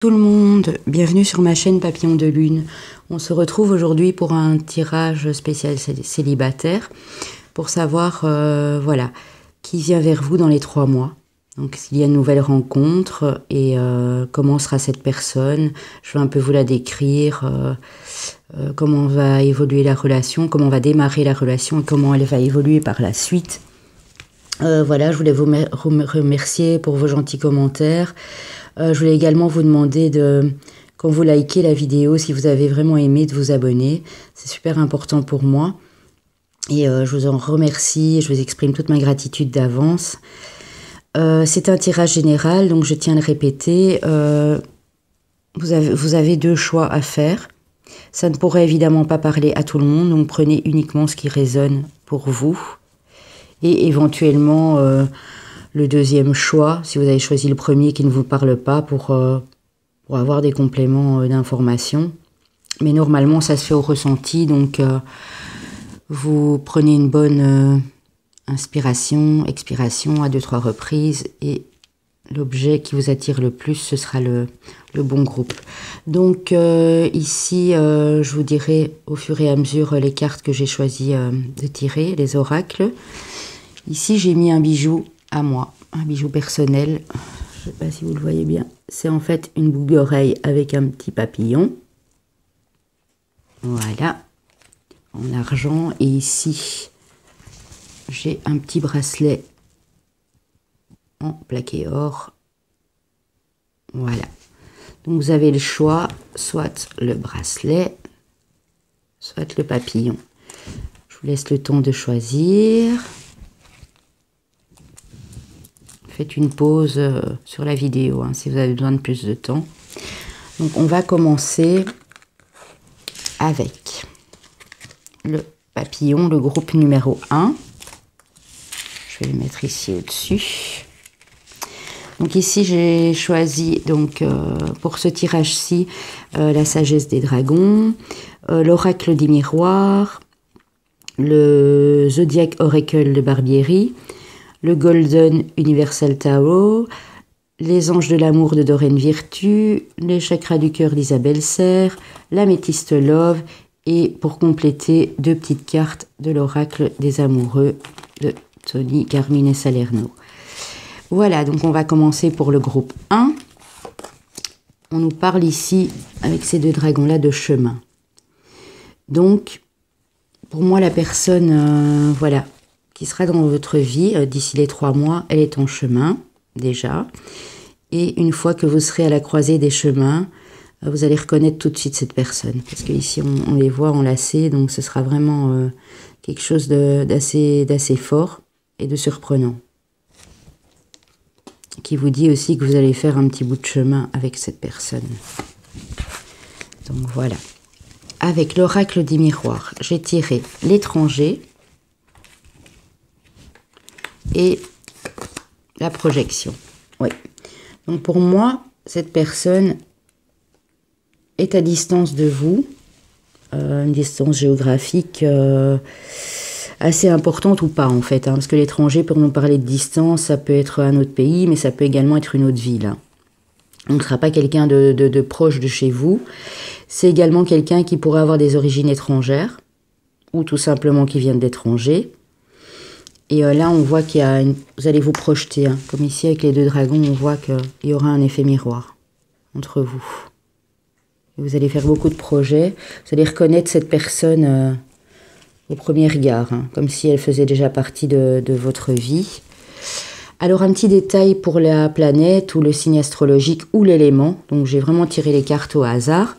Tout le monde, bienvenue sur ma chaîne Papillon de Lune. On se retrouve aujourd'hui pour un tirage spécial célibataire pour savoir voilà, qui vient vers vous dans les 3 mois. Donc s'il y a une nouvelle rencontre et comment sera cette personne. Je vais un peu vous la décrire, comment va évoluer la relation, comment va démarrer la relation et comment elle va évoluer par la suite. Voilà, je voulais vous remercier pour vos gentils commentaires. Je voulais également vous demander quand vous likez la vidéo, si vous avez vraiment aimé, de vous abonner. C'est super important pour moi. Et je vous en remercie, je vous exprime toute ma gratitude d'avance. C'est un tirage général, donc je tiens à le répéter. Vous avez 2 choix à faire. Ça ne pourrait évidemment pas parler à tout le monde, donc prenez uniquement ce qui résonne pour vous. Et éventuellement le deuxième choix, si vous avez choisi le premier qui ne vous parle pas, pour avoir des compléments d'informations. Mais normalement, ça se fait au ressenti, donc vous prenez une bonne inspiration, expiration à 2-3 reprises, et l'objet qui vous attire le plus, ce sera le bon groupe. Donc ici, je vous dirai au fur et à mesure les cartes que j'ai choisi de tirer, les oracles. Ici, j'ai mis un bijou à moi, un bijou personnel. Je ne sais pas si vous le voyez bien. C'est en fait une boucle d'oreille avec un petit papillon. Voilà, en argent. Et ici, j'ai un petit bracelet en plaqué or. Voilà. Donc vous avez le choix, soit le bracelet, soit le papillon. Je vous laisse le temps de choisir. Faites une pause sur la vidéo si vous avez besoin de plus de temps. Donc on va commencer avec le papillon, le groupe numéro 1. Je vais le mettre ici au-dessus. Donc ici j'ai choisi donc pour ce tirage-ci la sagesse des dragons, l'oracle des miroirs, le Zodiac Oracle de Barbieri, le Golden Universal Tarot, les anges de l'amour de Doreen Virtue, les chakras du cœur d'Isabelle Serre, l'améthyste Love, et pour compléter 2 petites cartes de l'oracle des amoureux de Tony Carmine et Salerno. Voilà, donc on va commencer pour le groupe 1. On nous parle ici, avec ces 2 dragons-là, de chemin. Donc, pour moi, la personne, voilà, qui sera dans votre vie d'ici les 3 mois, elle est en chemin déjà. Et une fois que vous serez à la croisée des chemins, vous allez reconnaître tout de suite cette personne. Parce qu'ici, on les voit enlacés, donc ce sera vraiment quelque chose d'assez fort et de surprenant. Qui vous dit aussi que vous allez faire un petit bout de chemin avec cette personne. Donc voilà. Avec l'oracle des miroirs, j'ai tiré l'étranger et la projection. Oui. Donc pour moi, cette personne est à distance de vous, une distance géographique assez importante ou pas en fait, parce que l'étranger, pour nous parler de distance, ça peut être un autre pays, mais ça peut également être une autre ville. Donc ce ne sera pas quelqu'un de proche de chez vous. C'est également quelqu'un qui pourrait avoir des origines étrangères, ou tout simplement qui vient de l'étranger. Et là, on voit qu'il y a vous allez vous projeter, comme ici avec les 2 dragons, on voit qu'il y aura un effet miroir entre vous. Et vous allez faire beaucoup de projets, vous allez reconnaître cette personne au premier regard, comme si elle faisait déjà partie de votre vie. Alors un petit détail pour la planète ou le signe astrologique ou l'élément. Donc j'ai vraiment tiré les cartes au hasard.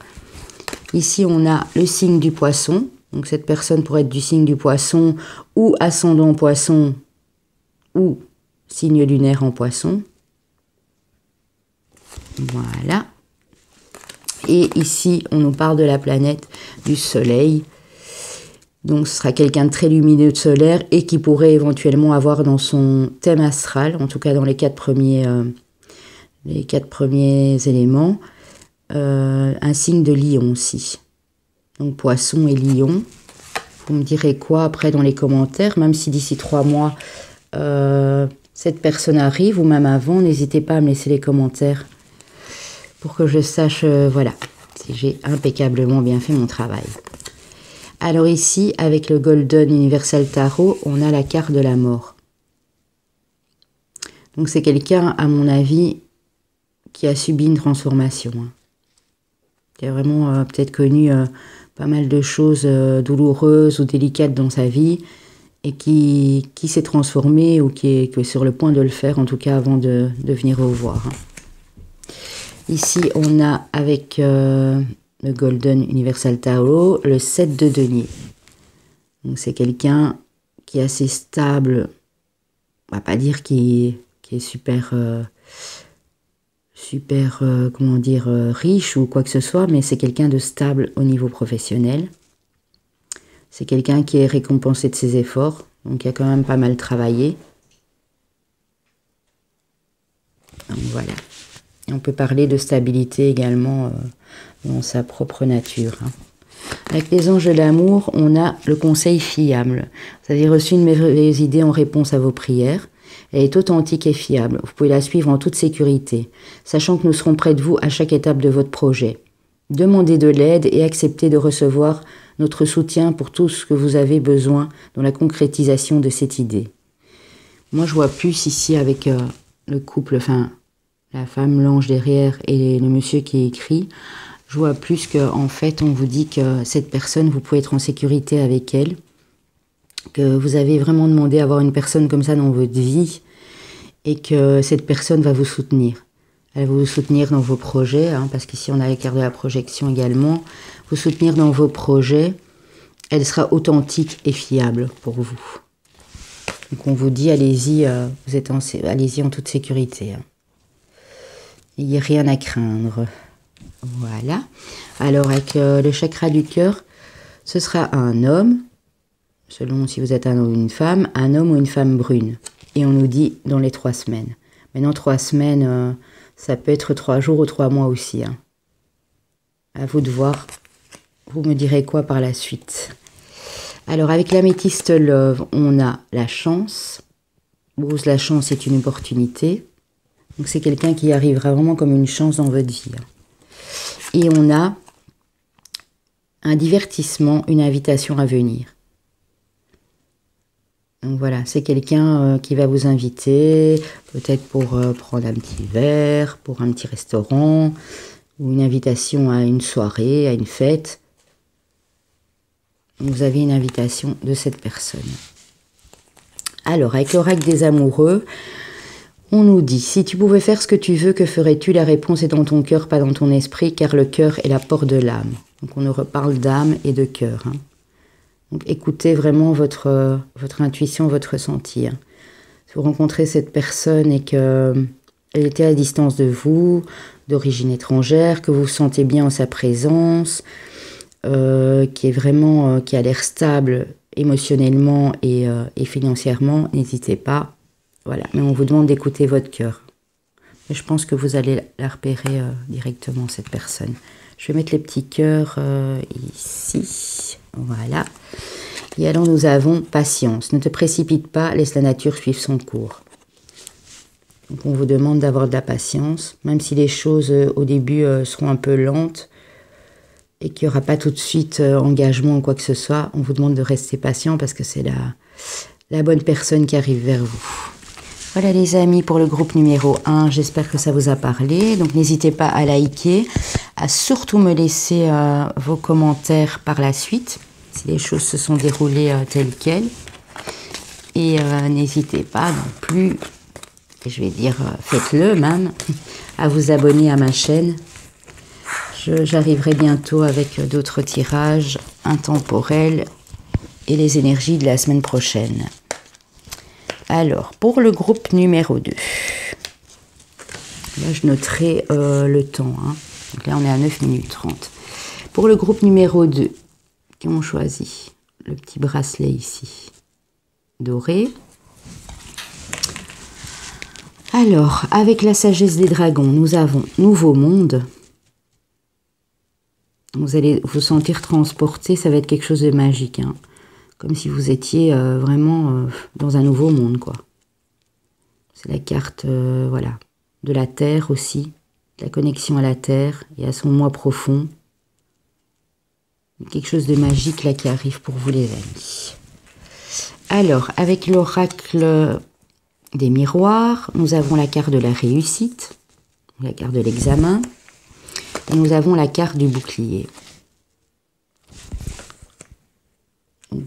Ici on a le signe du poisson. Donc cette personne pourrait être du signe du poisson ou ascendant poisson ou signe lunaire en poisson. Voilà. Et ici on nous parle de la planète du soleil. Donc ce sera quelqu'un de très lumineux, de solaire, et qui pourrait éventuellement avoir dans son thème astral, en tout cas dans les 4 premiers éléments, un signe de lion aussi. Donc poisson et lion. Vous me direz quoi après dans les commentaires, même si d'ici 3 mois, cette personne arrive, ou même avant, n'hésitez pas à me laisser les commentaires pour que je sache, voilà, si j'ai impeccablement bien fait mon travail. Alors ici, avec le Golden Universal Tarot, on a la carte de la mort. Donc c'est quelqu'un, à mon avis, qui a subi une transformation. Qui a vraiment peut-être connu pas mal de choses douloureuses ou délicates dans sa vie et qui s'est transformé ou qui est sur le point de le faire, en tout cas avant de venir vous voir. Ici, on a avec le Golden Universal Tarot le 7 de denier. Donc c'est quelqu'un qui est assez stable, on va pas dire qui est super, comment dire, riche ou quoi que ce soit, mais c'est quelqu'un de stable au niveau professionnel. C'est quelqu'un qui est récompensé de ses efforts, donc qui a quand même pas mal travaillé. Donc voilà. Et on peut parler de stabilité également dans sa propre nature. Avec les anges de l'amour, on a le conseil fiable. Vous avez reçu une merveilleuse idée en réponse à vos prières. Elle est authentique et fiable. Vous pouvez la suivre en toute sécurité, sachant que nous serons près de vous à chaque étape de votre projet. Demandez de l'aide et acceptez de recevoir notre soutien pour tout ce que vous avez besoin dans la concrétisation de cette idée. Moi, je vois plus ici avec le couple, enfin, la femme, l'ange derrière et le monsieur qui écrit. Je vois plus qu'en fait, on vous dit que cette personne, vous pouvez être en sécurité avec elle, que vous avez vraiment demandé à avoir une personne comme ça dans votre vie et que cette personne va vous soutenir. Elle va vous soutenir dans vos projets, parce qu'ici on a la carte de la projection également. Vous soutenir dans vos projets, elle sera authentique et fiable pour vous. Donc on vous dit, allez-y, allez-y en toute sécurité. Il n'y a rien à craindre. Voilà. Alors avec le chakra du cœur, ce sera un homme, selon si vous êtes un homme ou une femme ou une femme brune. Et on nous dit dans les 3 semaines. Maintenant 3 semaines, ça peut être 3 jours ou 3 mois aussi. À vous de voir. Vous me direz quoi par la suite. Alors avec l'améthyste love, on a la chance. Rose, la chance est une opportunité. Donc c'est quelqu'un qui arrivera vraiment comme une chance dans votre vie. Et on a un divertissement, une invitation à venir. Donc voilà, c'est quelqu'un qui va vous inviter, peut-être pour prendre un petit verre, pour un petit restaurant, ou une invitation à une soirée, à une fête. Vous avez une invitation de cette personne. Alors, avec l'oracle des amoureux, on nous dit, si tu pouvais faire ce que tu veux, que ferais-tu? La réponse est dans ton cœur, pas dans ton esprit, car le cœur est la porte de l'âme. Donc on nous reparle d'âme et de cœur. Donc écoutez vraiment votre intuition, votre ressenti. Si vous rencontrez cette personne et qu'elle était à distance de vous, d'origine étrangère, que vous vous sentez bien en sa présence, qui est vraiment, qui a l'air stable émotionnellement et financièrement, n'hésitez pas. Voilà, mais on vous demande d'écouter votre cœur. Mais je pense que vous allez la repérer directement, cette personne. Je vais mettre les petits cœurs ici. Voilà. Et alors nous avons patience. Ne te précipite pas, laisse la nature suivre son cours. Donc on vous demande d'avoir de la patience, même si les choses au début seront un peu lentes et qu'il n'y aura pas tout de suite engagement ou quoi que ce soit. On vous demande de rester patient parce que c'est la bonne personne qui arrive vers vous. Voilà les amis pour le groupe numéro 1, j'espère que ça vous a parlé. Donc n'hésitez pas à liker, à surtout me laisser vos commentaires par la suite, si les choses se sont déroulées telles quelles. Et n'hésitez pas non plus, je vais dire faites-le même, à vous abonner à ma chaîne. J'arriverai bientôt avec d'autres tirages intemporels et les énergies de la semaine prochaine. Alors, pour le groupe numéro 2, là je noterai le temps. Donc là on est à 9 minutes 30. Pour le groupe numéro 2, qui ont choisi le petit bracelet ici, doré. Alors, avec la sagesse des dragons, nous avons Nouveau Monde. Vous allez vous sentir transporté, ça va être quelque chose de magique. Comme si vous étiez vraiment dans un nouveau monde, quoi. C'est la carte, voilà, de la terre aussi, la connexion à la terre et à son moi profond. Quelque chose de magique là qui arrive pour vous les amis. Alors, avec l'oracle des miroirs, nous avons la carte de la réussite, la carte de l'examen, et nous avons la carte du bouclier.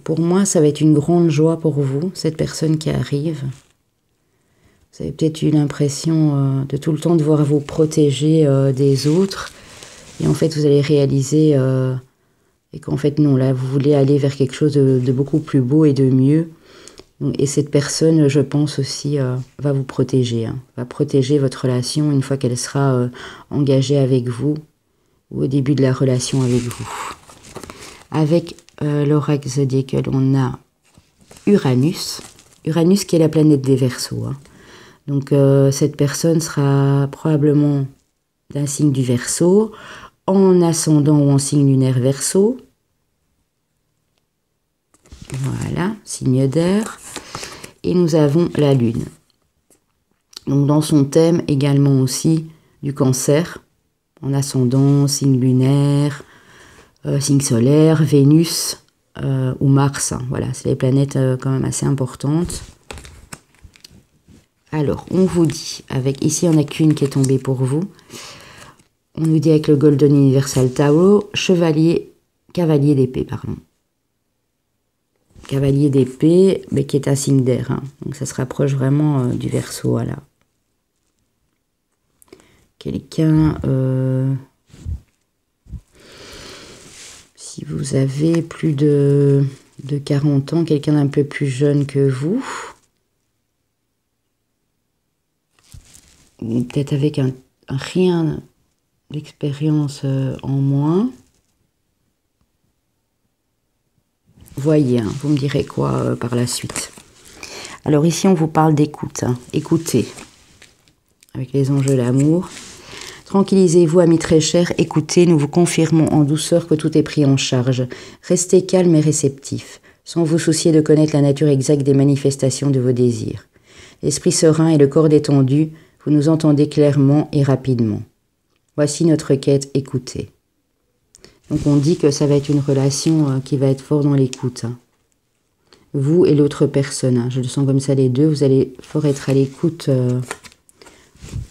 Pour moi, ça va être une grande joie pour vous, cette personne qui arrive. Vous avez peut-être eu l'impression de tout le temps devoir vous protéger des autres. Et en fait, vous allez réaliser et qu'en fait, non, là, vous voulez aller vers quelque chose de beaucoup plus beau et de mieux. Et cette personne, je pense aussi, va vous protéger. Va protéger votre relation une fois qu'elle sera engagée avec vous ou au début de la relation avec vous. Avec l'oracle zodiacal, on a Uranus. Uranus qui est la planète des Verseaux. Donc cette personne sera probablement d'un signe du Verseau, en ascendant ou en signe lunaire Verseau. Voilà, signe d'air. Et nous avons la Lune. Donc dans son thème également aussi du Cancer, en ascendant, signe lunaire, signe solaire, Vénus ou Mars. Voilà, c'est les planètes quand même assez importantes. Alors, on vous dit, ici on n'a qu'une qui est tombée pour vous. On nous dit avec le Golden Universal Tarot, cavalier d'épée, pardon. Cavalier d'épée, mais qui est un signe d'air. Donc ça se rapproche vraiment du Verseau, voilà. Quelqu'un... si vous avez plus de 40 ans, quelqu'un d'un peu plus jeune que vous... peut-être avec un rien d'expérience en moins. Voyez, vous me direz quoi par la suite. Alors ici, on vous parle d'écoute. Écoutez, avec les enjeux de l'amour. Tranquillisez-vous, amis très chers, écoutez, nous vous confirmons en douceur que tout est pris en charge. Restez calme et réceptif, sans vous soucier de connaître la nature exacte des manifestations de vos désirs. L'esprit serein et le corps détendu, vous nous entendez clairement et rapidement. Voici notre quête, écoutez. Donc on dit que ça va être une relation qui va être fort dans l'écoute. Vous et l'autre personne. Je le sens comme ça les deux. Vous allez fort être à l'écoute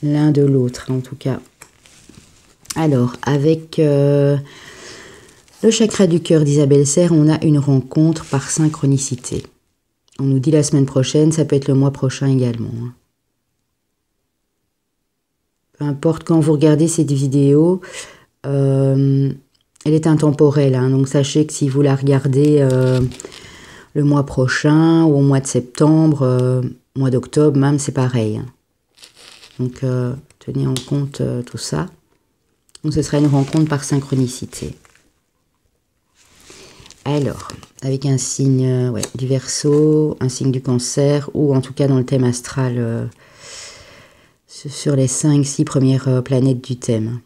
l'un de l'autre en tout cas. Alors avec le chakra du cœur d'Isabelle Serre, on a une rencontre par synchronicité. On nous dit la semaine prochaine, ça peut être le mois prochain également. Peu importe quand vous regardez cette vidéo, elle est intemporelle. Donc sachez que si vous la regardez le mois prochain ou au mois de septembre, mois d'octobre même, c'est pareil. Donc tenez en compte tout ça. Donc ce sera une rencontre par synchronicité. Alors, avec un signe du Verseau, un signe du Cancer, ou en tout cas dans le thème astral... sur les 5-6 premières planètes du thème.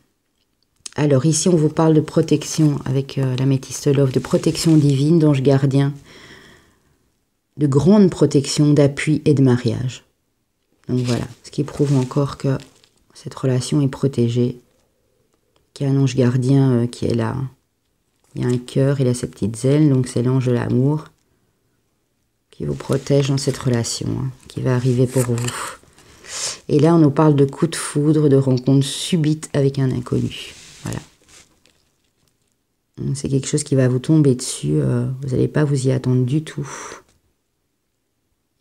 Alors ici, on vous parle de protection avec l'améthyste love, de protection divine, d'ange gardien, de grande protection, d'appui et de mariage. Donc voilà, ce qui prouve encore que cette relation est protégée, qu'il y a un ange gardien qui est là. Il y a un cœur, il a ses petites ailes, donc c'est l'ange de l'amour qui vous protège dans cette relation, qui va arriver pour vous. Et là, on nous parle de coup de foudre, de rencontre subite avec un inconnu. Voilà. C'est quelque chose qui va vous tomber dessus. Vous n'allez pas vous y attendre du tout.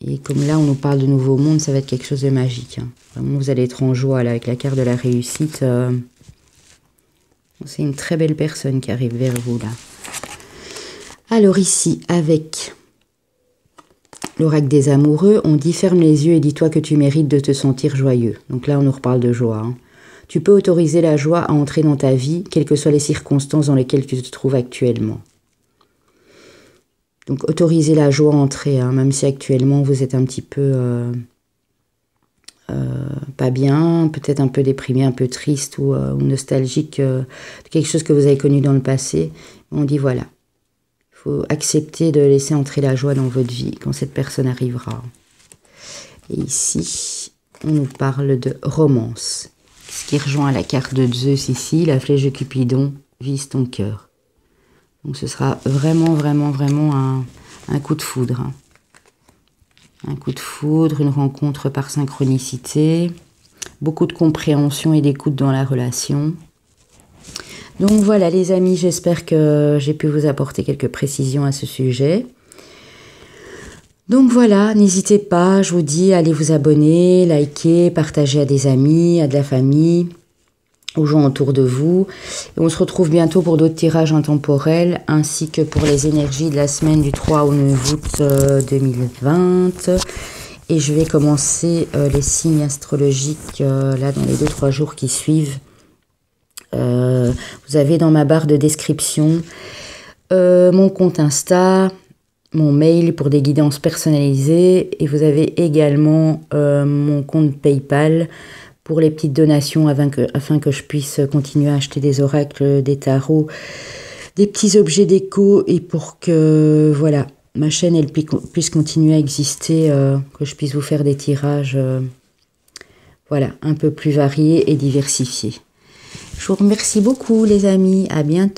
Et comme là, on nous parle de nouveau monde, ça va être quelque chose de magique. Vraiment, vous allez être en joie là, avec la carte de la réussite. C'est une très belle personne qui arrive vers vous là. Alors ici, avec... l'oracle des amoureux, on dit ferme les yeux et dis-toi que tu mérites de te sentir joyeux. Donc là, on nous reparle de joie. Tu peux autoriser la joie à entrer dans ta vie, quelles que soient les circonstances dans lesquelles tu te trouves actuellement. Donc autorisez la joie à entrer, même si actuellement vous êtes un petit peu pas bien, peut-être un peu déprimé, un peu triste ou nostalgique de quelque chose que vous avez connu dans le passé. On dit voilà. Il faut accepter de laisser entrer la joie dans votre vie quand cette personne arrivera. Et ici, on nous parle de romance. Ce qui rejoint la carte de Zeus ici, la flèche de Cupidon, vise ton cœur. Donc ce sera vraiment un coup de foudre. Hein. Un coup de foudre, une rencontre par synchronicité, beaucoup de compréhension et d'écoute dans la relation. Donc voilà les amis, j'espère que j'ai pu vous apporter quelques précisions à ce sujet. Donc voilà, n'hésitez pas, je vous dis, allez vous abonner, liker, partager à des amis, à de la famille, aux gens autour de vous. Et on se retrouve bientôt pour d'autres tirages intemporels, ainsi que pour les énergies de la semaine du 3 au 9 août 2020. Et je vais commencer les signes astrologiques là dans les 2-3 jours qui suivent. Vous avez dans ma barre de description mon compte Insta, mon mail pour des guidances personnalisées et vous avez également mon compte PayPal pour les petites donations afin que je puisse continuer à acheter des oracles, des tarots, des petits objets déco et pour que voilà, ma chaîne elle puisse continuer à exister, que je puisse vous faire des tirages voilà, un peu plus variés et diversifiés. Je vous remercie beaucoup les amis, à bientôt.